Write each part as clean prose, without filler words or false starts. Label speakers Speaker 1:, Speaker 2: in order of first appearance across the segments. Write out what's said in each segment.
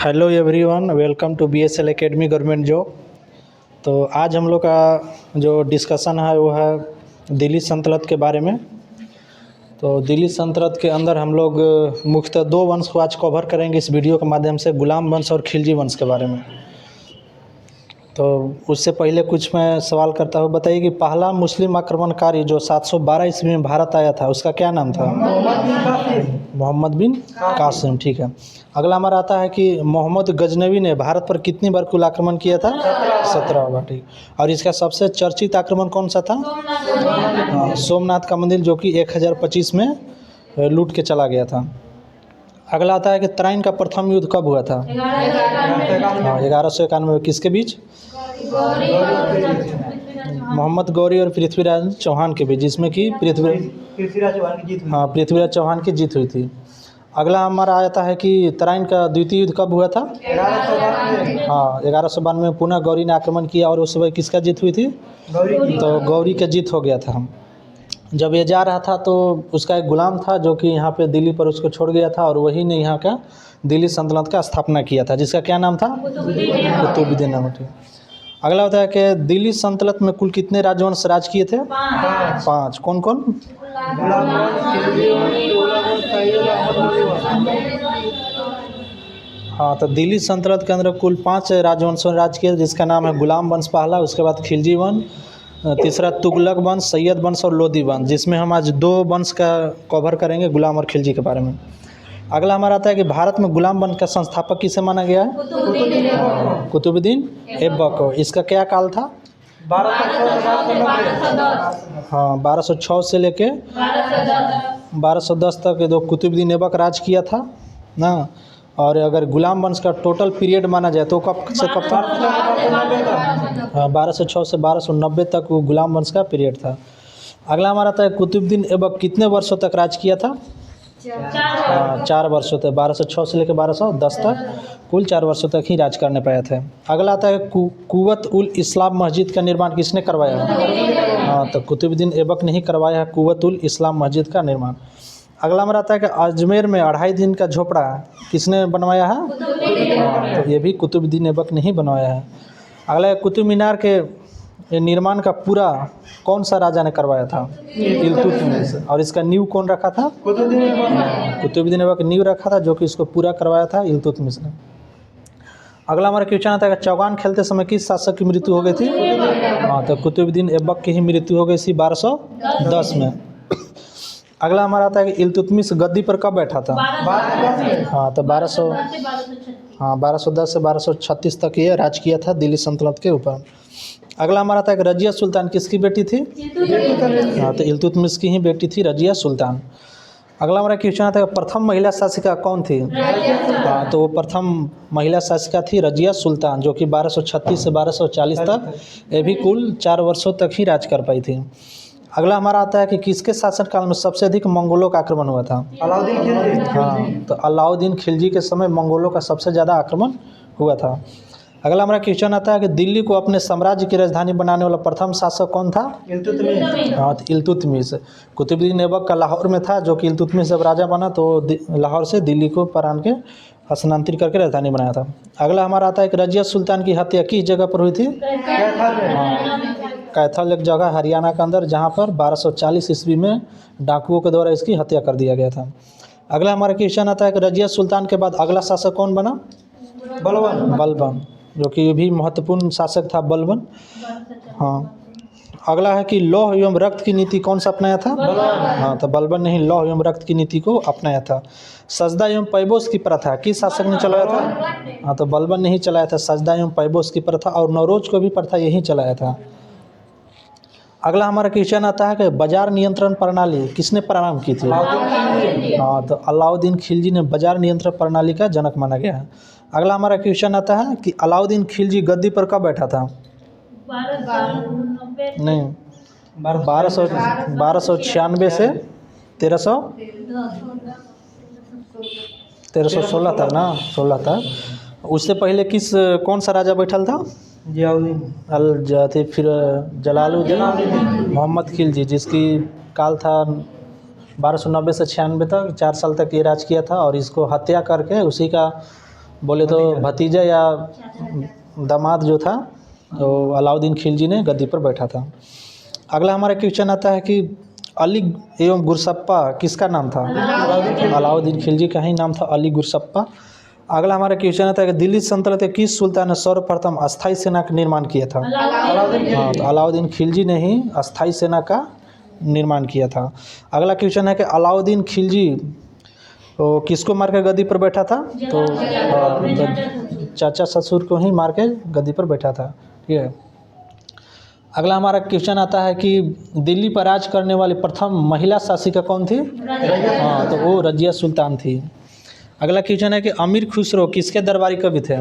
Speaker 1: Hello everyone, welcome to BSL academy government job. तो आज हम लोग का जो डिस्कशन है वो है दिल्ली सल्तनत के बारे में। तो दिल्ली सल्तनत के अंदर हम लोग मुख्यतः दो वंश को आज कवर करेंगे इस वीडियो के माध्यम से, गुलाम वंश और खिलजी वंश के बारे में। तो उससे पहले कुछ मैं सवाल करता हूँ, बताइए कि पहला मुस्लिम आक्रमणकारी जो 712 ईस्वी में भारत आया था उसका क्या नाम था? मोहम्मद बिन कासिम। ठीक है। अगला हमारा आता है कि मोहम्मद गजनवी ने भारत पर कितनी बार कुल आक्रमण किया था? 17 बार। ठीक। और इसका सबसे चर्चित आक्रमण कौन सा था? सोमनाथ का मंदिर, जो कि 1025 में लूट के चला गया था। अगला आता है कि तराइन का प्रथम युद्ध कब हुआ था? 1191। किसके बीच? मोहम्मद गौरी और पृथ्वीराज चौहान के बीच, जिसमें कि पृथ्वीराज चौहान की जीत हुई थी। अगला हमारा आता है कि तराइन का द्वितीय युद्ध कब हुआ था? 1192 में पुनः गौरी ने आक्रमण किया और उस समय किसका जीत हुई थी? तो गौरी का जीत हो गया था। जब ये जा रहा था तो उसका एक गुलाम था जो कि यहाँ पे दिल्ली पर उसको छोड़ गया था, और वही ने यहाँ का दिल्ली सल्तनत का स्थापना किया था, जिसका क्या नाम था? कुतुबुद्दीन नाम था। अगला होता है कि दिल्ली सल्तनत में कुल कितने राजवंश राज किए थे? 5। कौन कौन? हाँ, तो दिल्ली सल्तनत के अंदर कुल 5 राजवंशों ने राज किया, जिसका नाम है गुलाम वंश पहला, उसके बाद खिलजी वंश, तीसरा तुगलक वंश, सैयद वंश और लोदी वंश, जिसमें हम आज 2 वंश का कवर करेंगे, गुलाम और खिलजी के बारे में। अगला हमारा आता है कि भारत में गुलाम वंश का संस्थापक किसे माना गया है? कुतुबुद्दीन ऐबक। इसका क्या काल था? 1206 से लेके 1210 तक दो कुतुबुद्दीन ऐबक राज किया था ना। और अगर गुलाम वंश का टोटल पीरियड माना जाए तो कब से कब तक? 1206 से 1290 तक वो गुलाम वंश का पीरियड था। अगला हमारा था कुतुबुद्दीन ऐबक कितने वर्षों तक राज किया था? 4 वर्षों तक। 1206 से लेकर 1210 तक कुल 4 वर्षों तक ही राज करने पाए थे। अगला आता है कुव्वत उल इस्लाम मस्जिद का निर्माण किसने करवाया? तो कुतुबुद्दीन ऐबक ने ही करवाया है कुव्वत उल इस्लाम मस्जिद का निर्माण। अगला हमारा आता है कि अजमेर में 2.5 दिन का झोपड़ा किसने बनवाया है? तो ये भी कुतुबुद्दीन ऐबक ने ही बनवाया है। अगला कुतुब मीनार के निर्माण का पूरा कौन सा राजा ने करवाया था? इल्तुतमिश। और इसका नींव कौन रखा था? कुतुबुद्दीन ऐबक नींव रखा था, जो कि इसको पूरा करवाया था इल्तुतमिश ने। अगला हमारा क्वेश्चन आता है कि चौगान खेलते समय किस शासक की मृत्यु हो गई थी? तो कुतुबुद्दीन ऐबक की ही मृत्यु हो गई थी 1210 में। अगला हमारा आता है कि इल्तुतमिश गद्दी पर कब बैठा था? तो 1210 से 1236 तक ये राज किया था दिल्ली सल्तनत के ऊपर। अगला हमारा था कि रजिया सुल्तान किसकी बेटी थी? तो इल्तुतमिश की ही बेटी थी रजिया सुल्तान। अगला हमारा क्वेश्चन आता है प्रथम महिला शासिका कौन थी? तो वो प्रथम महिला शासिका थी रजिया सुल्तान, जो कि 1236 से 1240 तक, ये भी कुल 4 वर्षों तक ही राज कर पाई थी। अगला हमारा आता है कि किसके शासनकाल में सबसे अधिक मंगोलों का आक्रमण हुआ था? अलाउद्दीन खिलजी। तो अलाउद्दीन खिलजी के समय मंगोलों का सबसे ज़्यादा आक्रमण हुआ था। अगला हमारा क्वेश्चन आता है कि दिल्ली को अपने साम्राज्य की राजधानी बनाने वाला प्रथम शासक कौन था? इल्तुतमिश। इल्तुतमिश। कुतुबुद्दीन ऐबक का लाहौर में था, जो कि इल्तुतमिश जब राजा बना तो लाहौर से दिल्ली को परान के स्थानांतरित करके राजधानी बनाया था। अगला हमारा आता है कि रजिया सुल्तान की हत्या किस जगह पर हुई थी? कैथल एक जगह हरियाणा के अंदर, जहाँ पर 1240 ईस्वी में डाकुओं के द्वारा इसकी हत्या कर दिया गया था। अगला हमारा क्वेश्चन आता है कि रजिया सुल्तान के बाद अगला शासक कौन बना? बलबन, जो कि भी महत्वपूर्ण शासक था बलबन। अगला है कि लौह एवं रक्त की नीति कौन सा अपनाया था? तो बलबन ने ही लौह एवं रक्त की नीति को अपनाया था। सजदा एवं पैबोस की प्रथा किस शासक ने चलाया था? तो बलबन ने ही चलाया था सजदा एवं पैबोस की प्रथा, और नौरोज को भी प्रथा यही चलाया था। अगला हमारा क्वेश्चन आता है कि बाजार नियंत्रण प्रणाली किसने प्रारंभ की थी? तो अलाउद्दीन खिलजी ने बाजार नियंत्रण प्रणाली का जनक माना गया है। अगला हमारा क्वेश्चन आता है कि अलाउद्दीन खिलजी गद्दी पर कब बैठा था? 1296 से 1316 तक ना, 16 तक। उससे पहले कौन सा राजा बैठल था? फिर जलालुद्दीन मोहम्मद खिलजी, जिसकी काल था 1290 से 96 तक, 4 साल तक ये राज किया था, और इसको हत्या करके उसी का बोले तो भतीजा या दामाद जो था तो अलाउद्दीन खिलजी ने गद्दी पर बैठा था। अगला हमारा क्वेश्चन आता है कि अली एवं गुरसप्पा किसका नाम था? अलाउद्दीन खिलजी का ही नाम था अली गुरसप्पा। अगला हमारा क्वेश्चन आता है कि दिल्ली सल्तनत के किस सुल्तान ने सर्वप्रथम अस्थाई सेना का निर्माण किया था? हाँ, तो अलाउद्दीन खिलजी ने ही अस्थाई सेना का निर्माण किया था। अगला क्वेश्चन है कि अलाउद्दीन खिलजी तो किसको मार के गद्दी पर बैठा था? तो चाचा ससुर को ही मार के गद्दी पर बैठा था। ठीक है। अगला हमारा क्वेश्चन आता है कि दिल्ली पर राज करने वाली प्रथम महिला शासिका कौन थी? हाँ, तो वो रजिया सुल्तान थी। अगला क्वेश्चन है कि अमीर खुसरो किसके दरबारी कवि थे?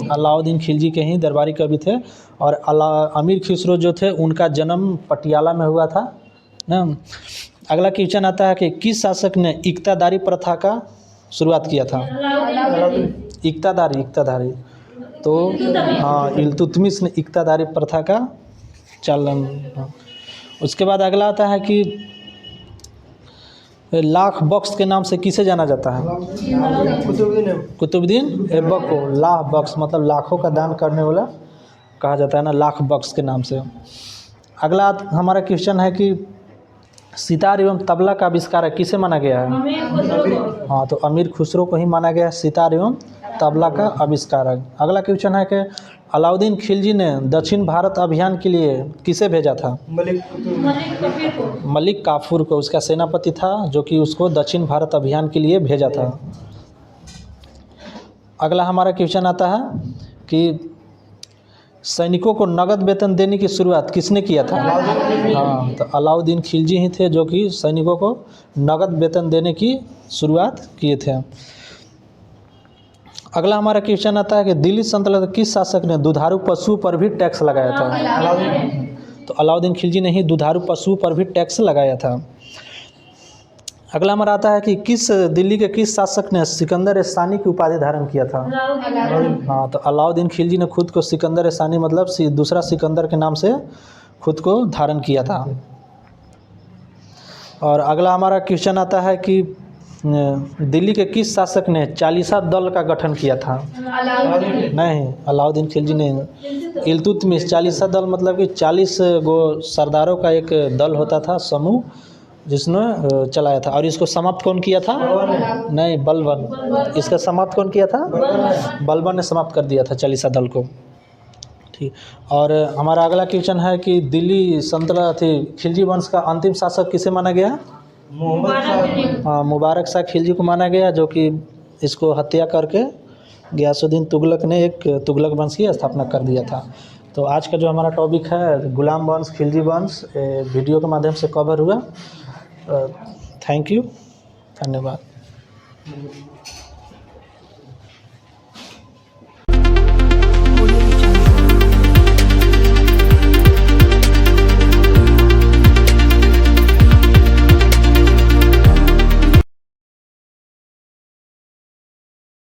Speaker 1: अलाउद्दीन खिलजी के ही दरबारी कवि थे। और अमीर खुसरो जो थे उनका जन्म पटियाला में हुआ था ना। अगला क्वेश्चन आता है कि किस शासक ने इक्तादारी प्रथा का शुरुआत किया था? इक्तादारी तो हाँ, इल्तुतमिश ने इक्तादारी प्रथा का चालन। उसके बाद अगला आता है कि लाख बख्श के नाम से किसे जाना जाता है? कुतुबुद्दीन ऐबक को लाख बख्श मतलब लाखों का दान करने वाला कहा जाता है ना, लाख बख्श के नाम से। अगला हमारा क्वेश्चन है कि सितार एवं तबला का आविष्कार किसे माना गया है? हाँ, तो अमीर खुसरो को ही माना गया है सितार एवं तबला का आविष्कारक। अगला क्वेश्चन है कि अलाउद्दीन खिलजी ने दक्षिण भारत अभियान के लिए किसे भेजा था? मलिक काफूर को, उसका सेनापति था जो कि उसको दक्षिण भारत अभियान के लिए भेजा था। अगला हमारा क्वेश्चन आता है कि सैनिकों को नगद वेतन देने की शुरुआत किसने किया था? हाँ, तो अलाउद्दीन खिलजी ही थे जो कि सैनिकों को नगद वेतन देने की शुरुआत किए थे। अगला हमारा क्वेश्चन आता है कि दिल्ली सल्तनत किस शासक ने दुधारू पशु पर भी टैक्स लगाया था? तो अलाउद्दीन खिलजी ने ही दुधारू पशु पर भी टैक्स लगाया था। अगला हमारा आता है कि दिल्ली के किस शासक ने सिकंदर सानी की उपाधि धारण किया था? हाँ, तो अलाउद्दीन खिलजी ने खुद को सिकंदर सानी मतलब दूसरा सिकंदर के नाम से खुद को धारण किया था। और अगला हमारा क्वेश्चन आता है कि दिल्ली के किस शासक ने चालीसा दल का गठन किया था? नहीं, अलाउद्दीन खिलजी ने। इल्तुतमिश चालीसा दल मतलब कि 40 गो सरदारों का एक दल होता था, समूह, जिसने चलाया था। और इसको समाप्त कौन किया था? नहीं, बलबन। इसका समाप्त कौन किया था? बलबन ने समाप्त कर दिया था चालीसा दल को। ठीक। और हमारा अगला क्वेश्चन है कि दिल्ली सल्तनत खिलजी वंश का अंतिम शासक किसे माना गया? मुबारक शाह खिलजी को माना गया, जो कि इसको हत्या करके गयासुद्दीन तुगलक ने एक तुगलक वंश की स्थापना कर दिया था। तो आज का जो हमारा टॉपिक है गुलाम वंश, खिलजी वंश, वीडियो के माध्यम से कवर हुआ। थैंक यू, धन्यवाद।